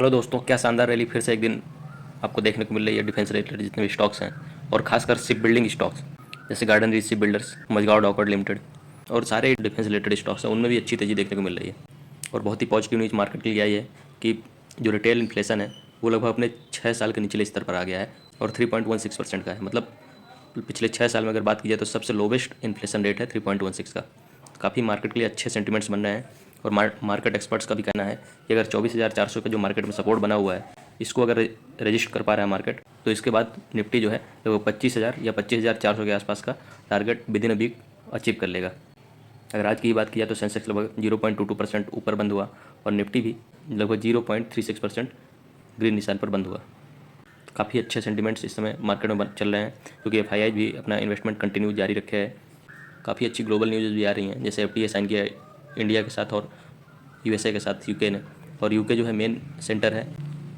Hello दोस्तों, क्या शानदार रैली फिर से एक दिन आपको देखने को मिल रही है। डिफेंस रिलेटेड जितने भी स्टॉक्स हैं और खासकर शिप बिल्डिंग स्टॉक्स जैसे Garden Reach Shipbuilders, Mazagon डॉकवर्ड लिमिटेड और सारे डिफेंस रिलेटेड स्टॉक्स हैं, उनमें भी अच्छी तेज़ी देखने को मिल रही है। और बहुत ही पॉजिटिव न्यूज़ मार्केट के लिए आई है कि जो रिटेल इन्फ्लेशन है वो लगभग अपने 6 साल के निचले स्तर पर आ गया है और 3.16% का है। मतलब पिछले 6 साल में अगर बात की जाए तो सबसे लोवेस्ट इन्फ्लेशन रेट है 3.16 का। काफ़ी मार्केट के लिए अच्छे सेंटिमेंट्स बन रहे हैं और मार्केट एक्सपर्ट्स का भी कहना है कि अगर 24,400 का जो मार्केट में सपोर्ट बना हुआ है इसको अगर रजिस्टर कर पा रहा है मार्केट, तो इसके बाद निफ्टी जो है वो 25,000 या 25,400 के आसपास का target within a week achieve कर लेगा। अगर आज की बात की जाए तो सेंसेक्स लगभग 0.22% ऊपर बंद हुआ और निफ्टी भी लगभग 0.36% ग्रीन निशान पर बंद हुआ। काफ़ी अच्छे सेंटिमेंट्स इस समय मार्केट में चल रहे हैं क्योंकि एफआईआई भी अपना इन्वेस्टमेंट कंटिन्यू जारी रखे है। काफ़ी अच्छी ग्लोबल न्यूज़ भी आ रही हैं, जैसे एफटीए साइन किया है इंडिया के साथ और यूएसए के साथ यूके ने। और यूके जो है मेन सेंटर है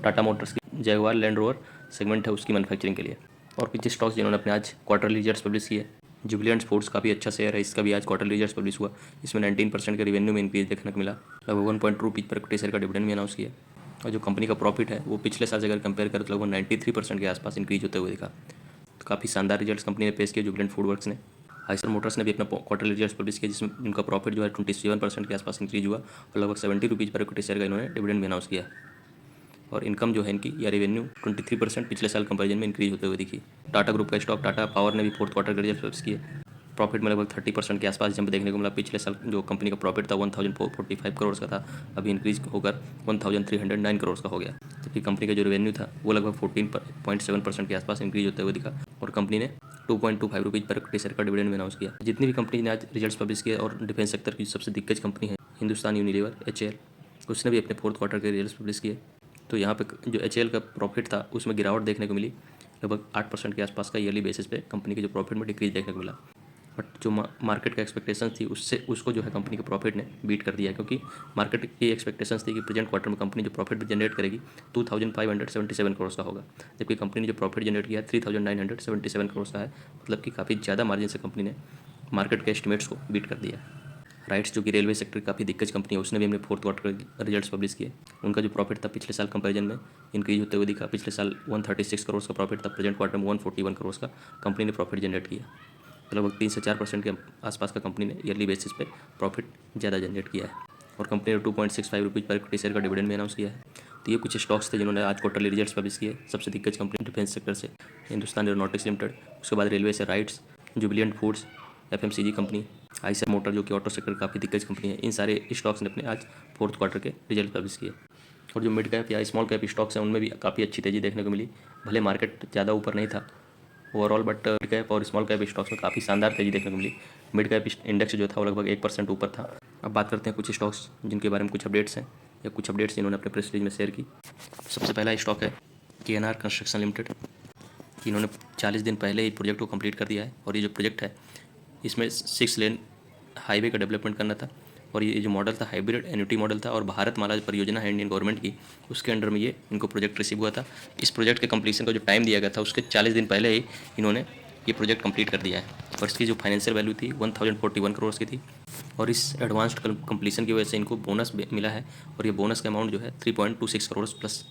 टाटा मोटर्स की, जगुआर लैंड रोवर सेगमेंट है उसकी मैन्युफैक्चरिंग के लिए। और कुछ स्टॉक्स जिन्होंने अपने आज क्वार्टरली रिजल्ट्स पब्लिश किए, जुबिलेंट फूड्स काफ़ी अच्छा शेयर है, इसका भी आज क्वार्टरली रिजल्ट्स पब्लिश हुआ। इसमें 19% के रेवेन्यू में इंक्रीज देखने को मिला। लगभग 1.2 रुपीज़ पर इक्विटी शेयर का डिविडेंड भी अनाउंस किया। और जो कंपनी का प्रॉफिट है वो पिछले साल से अगर कंपेयर करें तो लगभग 93% के आसपास इंक्रीज होते हुए दिखा। तो काफ़ी शानदार रिजल्ट्स कंपनी ने पेश किए जुबिलेंट फूड वर्क्स ने। आइसर मोटर्स ने भी अपना क्वार्टरली रिजल्ट्स पब्लिश किया जिसमें इनका प्रॉफिट जो है 27% के आसपास इंक्रीज हुआ और लगभग 70 रुपीज़ पर इक्विटी शेयर का इन्होंने डिविडेंड भी अनाउंस किया। और इनकम जो है इनकी या रेवेन्यू 23% पिछले साल कंपेरिजन में इंक्रीज होते हुए दिखी। टाटा ग्रुप का स्टॉक टाटा पावर ने भी फोर्थ क्वार्टर के रिजल्ट पब्लिश किए। प्रॉफिट में लगभग 30% के आसपास जंप देखने को मिला। पिछले साल जो कंपनी का प्रॉफिट था 1445 करोड़ का था, अभी इंक्रीज होकर 1309 करोड़ का हो गया। जबकि कंपनी का जो रेवेन्यू था वो लगभग 14.7% के आसपास इंक्रीज होते हुए दिखा। और कंपनी ने 2.25 रुपीज़ पर इक्विटी शेयर का डिविडेंड भी अनाउंस किया। जितनी भी कंपनी ने आज रिजल्ट्स पब्लिश किए और डिफेंस सेक्टर की सबसे दिग्गज कंपनी है हिंदुस्तान यूनिलीवर HAL, उसने भी अपने फोर्थ क्वार्टर के रिजल्ट्स पब्लिश किए। तो यहाँ पे जो HAL का प्रॉफिट था उसमें गिरावट देखने को मिली। लगभग 8% के आसपास का ईयरली बेसिस पे कंपनी के जो प्रॉफिट में डिक्रीज देखने को मिला। बट जो मार्केट का एक्सपेक्टेशन थी उसको जो है कंपनी के प्रॉफिट ने बीट कर दिया, क्योंकि मार्केट की एक्सपेक्टेशंस थी कि प्रेजेंट क्वार्टर में कंपनी जो प्रॉफिट जनरेट करेगी 2577 करोड़ का होगा, जबकि कंपनी ने जो प्रॉफिट जनरेट किया है 3977 करोड़ का है। मतलब कि काफ़ी ज़्यादा मार्जिन से कंपनी ने मार्केट के एस्टिमेट्स को बीट कर दिया। राइट्स जो कि रेलवे सेक्टर की काफ़ी दिग्गज कंपनी है, उसने भी हमने फोर्थ क्वार्टर के रिजल्ट्स पब्लिश किए। उनका जो प्रॉफिट था पिछले साल कंपैरिजन में इंक्रीज होते हुए दिखा। पिछले साल 136 करोड़ का प्रॉफिट था, प्रेजेंट क्वार्टर में 141 करोड़ का कंपनी ने प्रॉफिट जनरेट किया। तो लगभग 3 से 4% के आसपास का कंपनी ने ईयरली बेसिस पे प्रॉफिट ज़्यादा जनरेट किया है। और कंपनी ने 2.65 रुपीज़ पर इक्विटी शेयर का डिविडेंड भी अनाउंस किया है। तो ये कुछ स्टॉक्स थे जिन्होंने आज क्वार्टरली रिजल्ट्स पब्लिश किए। सबसे दिग्गज कंपनी डिफेंस सेक्टर से हिंदुस्तान एरोनॉटिक्स लिमिटेड, उसके बाद रेलवे से rights, Jubilant foods, FMCG company, Eicher motor जो कि ऑटो सेक्टर काफ़ी दिग्गज कंपनी है। इन सारे स्टॉक्स ने अपने आज फोर्थ क्वार्टर के रिजल्ट पब्लिश किए। और जो मिड कैप या स्मॉल कैप स्टॉक्स हैं उनमें भी काफ़ी अच्छी तेज़ी देखने को मिली। भले मार्केट ज़्यादा ऊपर नहीं था ओवरऑल, बट मिड कैप और स्मॉल कैप स्टॉक्स में काफ़ी शानदार तेज़ी देखने को मिली। मिड कैप इंडेक्स जो था वो लगभग 1% ऊपर था। अब बात करते हैं कुछ स्टॉक्स जिनके बारे में कुछ अपडेट्स हैं या कुछ अपडेट्स जिन्होंने अपने प्रेस रिलीज में शेयर की। सबसे पहला स्टॉक है KNR कंस्ट्रक्शन लिमिटेड, कि इन्होंने 40 दिन पहले ही प्रोजेक्ट को कंप्लीट कर दिया है। और ये जो प्रोजेक्ट है इसमें 6 लेन हाईवे का डेवलपमेंट करना था। और ये जो मॉडल था हाइब्रिड एन्युटी मॉडल था और भारत माला परियोजना है इंडियन गवर्नमेंट की, उसके अंडर में ये इनको प्रोजेक्ट रिसीव हुआ था। इस प्रोजेक्ट के कंप्लीशन का जो टाइम दिया गया था उसके 40 दिन पहले ही इन्होंने ये प्रोजेक्ट कंप्लीट कर दिया है। और इसकी जो फाइनेंशियल वैल्यू थी 1041 करोड़ की थी। और इस एडवांस्ड कंप्लीशन की वजह से इनको बोनस मिला है। और ये बोनस का अमाउंट जो है 3.26 करोड़ प्लस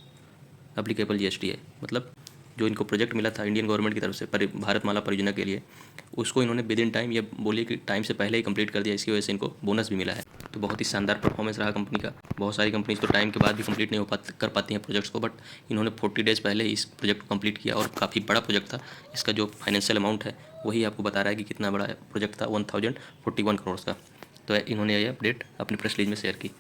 एप्लीकेबल GST है। मतलब जो इनको प्रोजेक्ट मिला था इंडियन गवर्नमेंट की तरफ से भारत माला परियोजना के लिए, उसको इन्होंने विद इन टाइम, ये बोलिए कि टाइम से पहले ही कंप्लीट कर दिया। इसकी वजह से इनको बोनस भी मिला है। तो बहुत ही शानदार परफॉर्मेंस रहा कंपनी का। बहुत सारी कंपनीज तो टाइम के बाद भी कंप्लीट नहीं कर पाती हैं प्रोजेक्ट्स को, बट इन्होंने 40 डेज़ पहले इस प्रोजेक्ट को कंप्लीट किया। और काफ़ी बड़ा प्रोजेक्ट था। इसका जो फाइनेंशियल अमाउंट है वही आपको बता रहा है कि कितना बड़ा प्रोजेक्ट था, 1041 करोड़ का। तो इन्होंने ये अपडेट अपनी प्रेस रिलीज में शेयर की।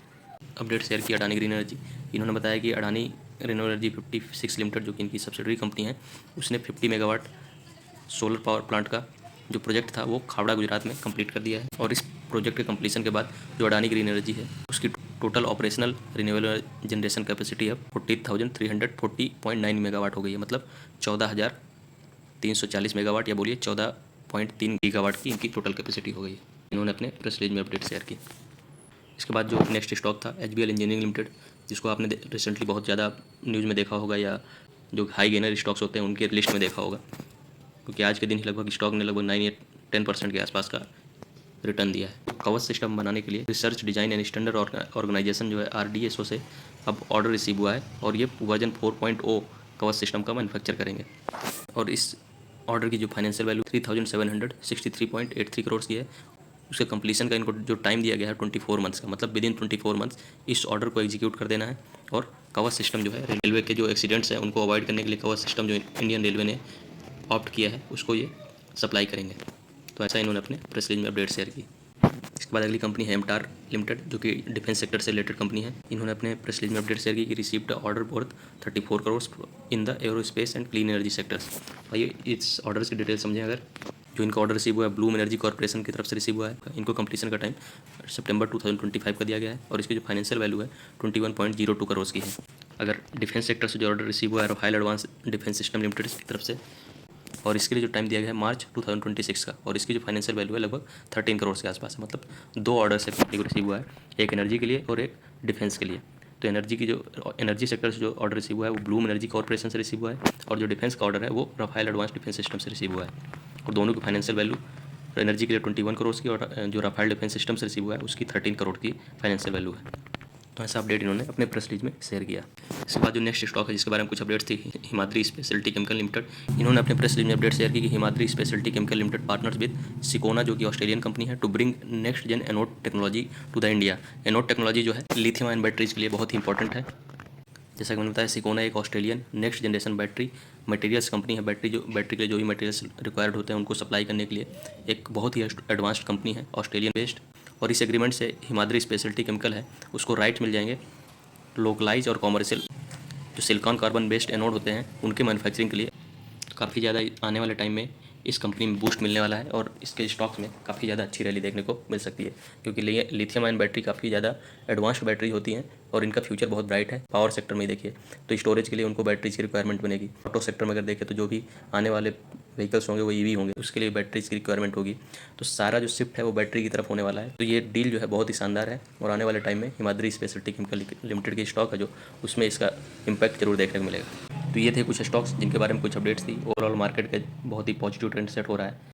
अपडेट शेयर की अडानी ग्रीन एनर्जी। इन्होंने बताया कि अडानी ग्रीन एनर्जी 56 लिमिटेड जो कि इनकी सब्सिडरी कंपनी है, उसने 50 मेगावाट सोलर पावर प्लांट का जो प्रोजेक्ट था वो खावड़ा गुजरात में कंप्लीट कर दिया है। और इस प्रोजेक्ट के कंप्लीशन के बाद जो अडानी ग्रीन एनर्जी है उसकी total operational renewable generation capacity अब 40,340.9 मेगावाट हो गई है। मतलब 14,340 मेगावाट या बोलिए 14.3 गीगावाट की इनकी टोटल कैपेसिटी हो गई है। इन्होंने अपने प्रेस रिलीज में अपडेट शेयर की। इसके बाद जो नेक्स्ट स्टॉक था HBL इंजीनियरिंग लिमिटेड, जिसको आपने रिसेंटली बहुत ज़्यादा न्यूज़ में देखा होगा या जो हाई गेनर स्टॉक्स होते हैं उनके लिस्ट में देखा होगा, क्योंकि आज के दिन ही लगभग स्टॉक ने लगभग 9 या 10% के आसपास का रिटर्न दिया है। कवच सिस्टम बनाने के लिए research design and standard organisation जो है RDSO से अब ऑर्डर रिसीव हुआ है और ये वर्जन 4.0 कवच सिस्टम का मैन्युफैक्चर करेंगे। और इस ऑर्डर की जो फाइनेंशियल वैल्यू 3763.83 करोड़ की है। उसके कंप्लीशन का इनको जो टाइम दिया गया है 24 मंथ्स का, मतलब विद इन 24 मंथ्स इस ऑर्डर को एग्जीक्यूट कर देना है। और कवच सिस्टम जो है रेलवे के जो एक्सीडेंट्स हैं उनको अवॉइड करने के लिए कवच सिस्टम जो इंडियन रेलवे ने ऑप्ट किया है उसको ये सप्लाई करेंगे। तो ऐसा इन्होंने अपने प्रेस रिलीज में अपडेट शेयर की। इसके बाद अगली कंपनी है MTAR लिमिटेड, जो कि डिफेंस सेक्टर से रिलेटेड कंपनी है। इन्होंने अपने प्रेस रिलीज में अपडेट शेयर की कि received order worth 34 crore in the aerospace and clean energy sectors. भाई इस ऑर्डर की डिटेल समझें अगर। जो इनका ऑर्डर रिसीव हुआ है ब्लूम एनर्जी कॉर्पोरेशन की तरफ से रिसीव हुआ है। इनको कंप्लीशन का टाइम सितंबर 2025 का दिया गया है और इसकी जो फाइनेंशियल वैल्यू है 21.02 करोड़ की है। अगर डिफेंस सेक्टर से जो ऑर्डर रिसीव हुआ है Rafale advance defence system limited की तरफ से, और इसके लिए जो टाइम दिया गया है मार्च 2026 का, और इसकी जो फाइनेंशियल वैल्यू है लगभग 13 करोड़ के आसपास है। मतलब 2 ऑर्डर से कंपनी को रिसीव हुआ है, एक एनर्जी के लिए और एक डिफेंस के लिए। तो एनर्जी सेक्टर से जो ऑर्डर रिसीव हुआ है वो ब्लूम एनर्जी कॉर्पोरेशन से रिसीव हुआ है, और जो डिफेंस का ऑर्डर है वो रफाल एडवांस डिफेंस सिस्टम से रिसीव हुआ है। और दोनों की फाइनेंशियल वैल्यू एनर्जी के लिए 21 करोड़ की और जो रफाल डिफेंस सिस्टम से रिसीव हुआ है उसकी 13 करोड़ की फाइनेंशियल वैल्यू है। तो ऐसा अपडेट इन्होंने अपने प्रेस रिलीज में शेयर किया। इसके बाद जो नेक्स्ट स्टॉक है जिसके बारे में कुछ अपडेट्स थी, हिमाद्री स्पेशलिटी केमिकल लिमिटेड। इन्होंने अपने प्रेस रिलीज में अपडेट शेयर की कि Himadri speciality chemical limited partners with Sicona, जो कि ऑस्ट्रेलियन कंपनी है, to bring next gen anode technology to the India. Anode technology जो है लिथियम आयन बैटरीज के लिए बहुत ही इंपॉर्टेंट है। जैसा कि मैंने बताया, सिकोना एक Australian next generation battery materials company है। बैटरी के लिए जो भी मटेरियल्स रिक्वायर्ड होते हैं उनको सप्लाई करने के लिए एक बहुत ही एडवांस्ड कंपनी है, ऑस्ट्रेलियन बेस्ड। और इस एग्रीमेंट से हिमाद्री स्पेशलिटी केमिकल है उसको राइट्स मिल जाएंगे लोकलाइज और कॉमर्शियल जो सिलिकॉन कार्बन बेस्ड एनोड होते हैं उनके मैन्युफैक्चरिंग के लिए। काफ़ी ज़्यादा आने वाले टाइम में इस कंपनी में बूस्ट मिलने वाला है और इसके स्टॉक्स में काफ़ी ज़्यादा अच्छी रैली देखने को मिल सकती है, क्योंकि लिथियम आयन बैटरी काफ़ी ज़्यादा एडवांस्ड बैटरी होती हैं और इनका फ्यूचर बहुत ब्राइट है। पावर सेक्टर में देखिए तो स्टोरेज के लिए उनको बैटरीज की रिक्वायरमेंट बनेगी। ऑटो सेक्टर में अगर देखें तो जो भी आने वाले व्हीकल्स होंगे वो EV होंगे, उसके लिए बैटरीज की रिक्वायरमेंट होगी। तो सारा जो शिफ्ट है वो बैटरी की तरफ होने वाला है। तो ये डील जो है बहुत ही शानदार है और आने वाले टाइम में हिमाद्री स्पेशलिटी केमिकल लिमिटेड की स्टॉक है जो उसमें इसका इम्पैक्ट जरूर देखने को मिलेगा। तो ये थे कुछ स्टॉक्स जिनके बारे में कुछ अपडेट्स थी। ओवरऑल मार्केट का बहुत ही पॉजिटिव ट्रेंड सेट हो रहा है।